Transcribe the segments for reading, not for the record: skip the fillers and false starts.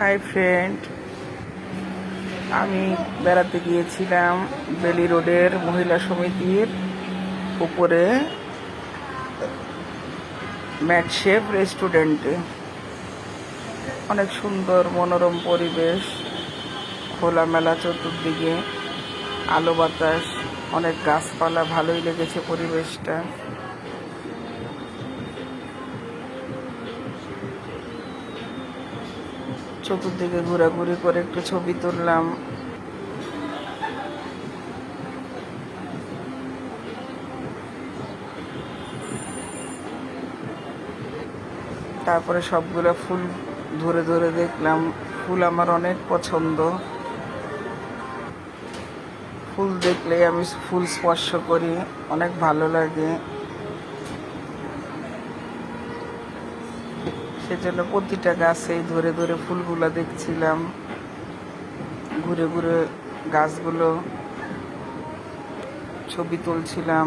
Hi friend, আমি বেড়াতে গিয়েছিলাম বেলি রোডের মহিলা সমিতির উপরে ম্যাকশেপ রেস্টুরেন্টে। অনেক সুন্দর মনোরম পরিবেশ, খোলামেলা চতুর্দিকে, আলো বাতাস, অনেক গাছপালা, ভালোই লেগেছে পরিবেশটা। চতুর্দিকে ঘোরাঘুরি করে একটু ছবি তুললাম। তারপরে সবগুলো ফুল ধরে ধরে দেখলাম। ফুল আমার অনেক পছন্দ, ফুল দেখলে আমি ফুল স্পর্শ করি, অনেক ভালো লাগে। সেজন্য প্রতিটা গাছেই ধরে ধরে ফুলগুলো দেখছিলাম, ঘুরে ঘুরে গাছগুলো ছবি তুলছিলাম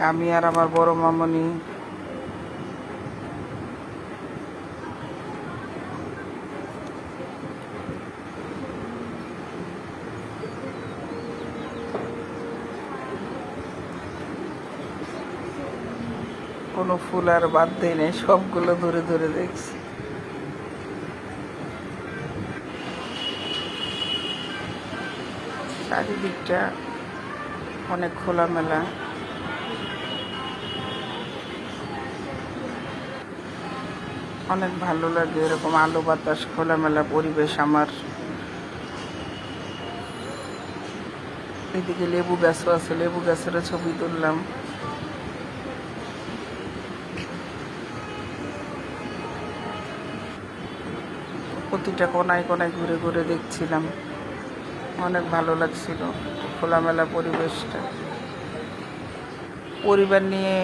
আমি আর আমার বড় মামনি। কোনো ফুল আর বাদ দেয় নেই, সবগুলো ধরে ধরে দেখছি। চারিদিকটা অনেক খোলামেলা, অনেক ভালো লাগে এরকম আলো বাতাস, খোলামেলা পরিবেশ আমার। এদিকে লেবু গাছও আছে, লেবু গাছেরও ছবি তুললাম। প্রতিটা কোনায় কোনায় ঘুরে ঘুরে দেখছিলাম, অনেক ভালো লাগছিল খোলামেলা পরিবেশটা। পরিবার নিয়ে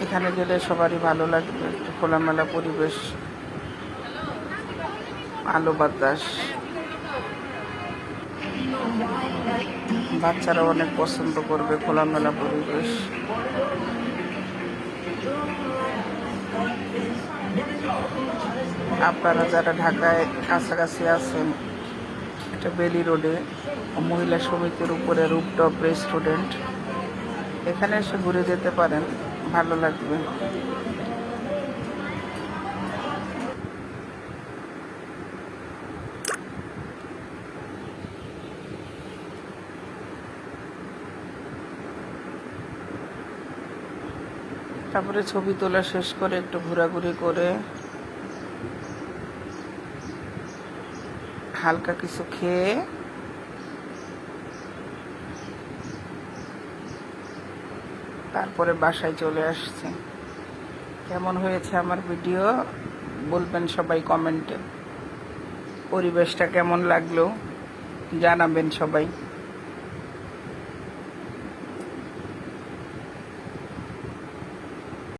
এখানে গেলে সবারই ভালো লাগবে, একটু খোলামেলা পরিবেশ, আলো বাতাস। বাচ্চারা অনেক পছন্দ করবে খোলামেলা পরিবেশ। আপনারা যারা ঢাকায় কাছাকাছি আছেন, এটা বেলি রোডে মহিলা সমিতির উপরে রুপটপ রেস্টুরেন্ট, এখানে এসে ঘুরে যেতে পারেন, ভালো লাগবে। তারপরে ছবি তোলা শেষ করে একটু ঘোরাঘুরি করে হালকা কিছু খেয়ে তারপরে বাসায় চলে আসছি। কেমন হয়েছে আমার ভিডিও বলবেন সবাই কমেন্টে। পরিবেশটা কেমন লাগলো জানাবেন সবাই।